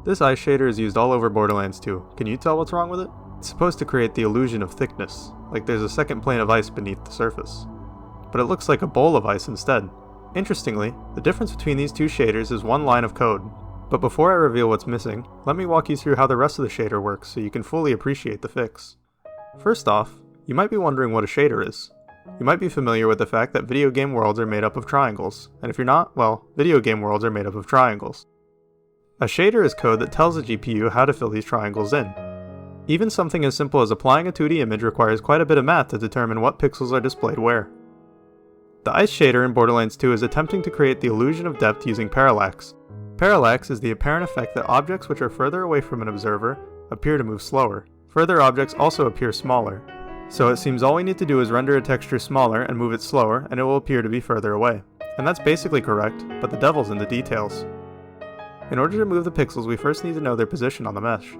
This ice shader is used all over Borderlands 2. Can you tell what's wrong with it? It's supposed to create the illusion of thickness, like there's a second plane of ice beneath the surface. But it looks like a bowl of ice instead. Interestingly, the difference between these two shaders is one line of code. But before I reveal what's missing, let me walk you through how the rest of the shader works so you can fully appreciate the fix. First off, you might be wondering what a shader is. You might be familiar with the fact that video game worlds are made up of triangles, and if you're not, well, video game worlds are made up of triangles. A shader is code that tells the GPU how to fill these triangles in. Even something as simple as applying a 2D image requires quite a bit of math to determine what pixels are displayed where. The ice shader in Borderlands 2 is attempting to create the illusion of depth using parallax. Parallax is the apparent effect that objects which are further away from an observer appear to move slower. Further objects also appear smaller. So it seems all we need to do is render a texture smaller and move it slower, and it will appear to be further away. And that's basically correct, but the devil's in the details. In order to move the pixels, we first need to know their position on the mesh.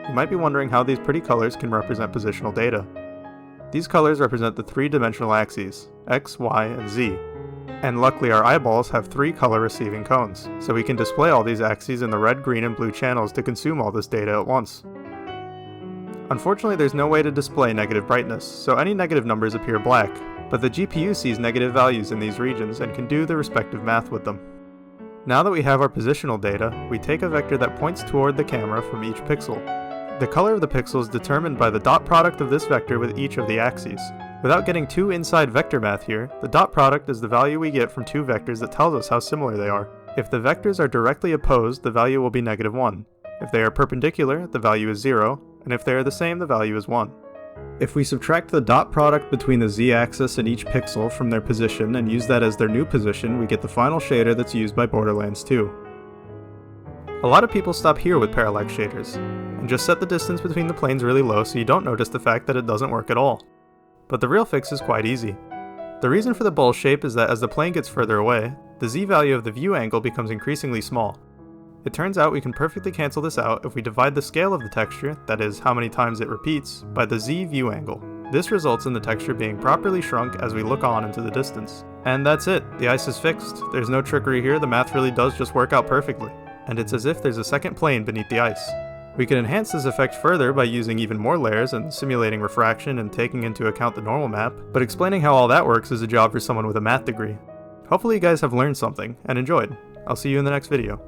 You might be wondering how these pretty colors can represent positional data. These colors represent the three-dimensional axes, X, Y, and Z. And luckily our eyeballs have 3 color receiving cones, so we can display all these axes in the red, green, and blue channels to consume all this data at once. Unfortunately, there's no way to display negative brightness, so any negative numbers appear black, but the GPU sees negative values in these regions and can do the respective math with them. Now that we have our positional data, we take a vector that points toward the camera from each pixel. The color of the pixel is determined by the dot product of this vector with each of the axes. Without getting too inside vector math here, the dot product is the value we get from two vectors that tells us how similar they are. If the vectors are directly opposed, the value will be -1. If they are perpendicular, the value is 0, and if they are the same, the value is 1. If we subtract the dot product between the z-axis and each pixel from their position and use that as their new position, we get the final shader that's used by Borderlands 2. A lot of people stop here with parallax shaders, and just set the distance between the planes really low so you don't notice the fact that it doesn't work at all. But the real fix is quite easy. The reason for the bowl shape is that as the plane gets further away, the z value of the view angle becomes increasingly small. It turns out we can perfectly cancel this out if we divide the scale of the texture, that is, how many times it repeats, by the z view angle. This results in the texture being properly shrunk as we look on into the distance. And that's it, the ice is fixed. There's no trickery here, the math really does just work out perfectly. And it's as if there's a second plane beneath the ice. We can enhance this effect further by using even more layers and simulating refraction and taking into account the normal map, but explaining how all that works is a job for someone with a math degree. Hopefully you guys have learned something and enjoyed. I'll see you in the next video.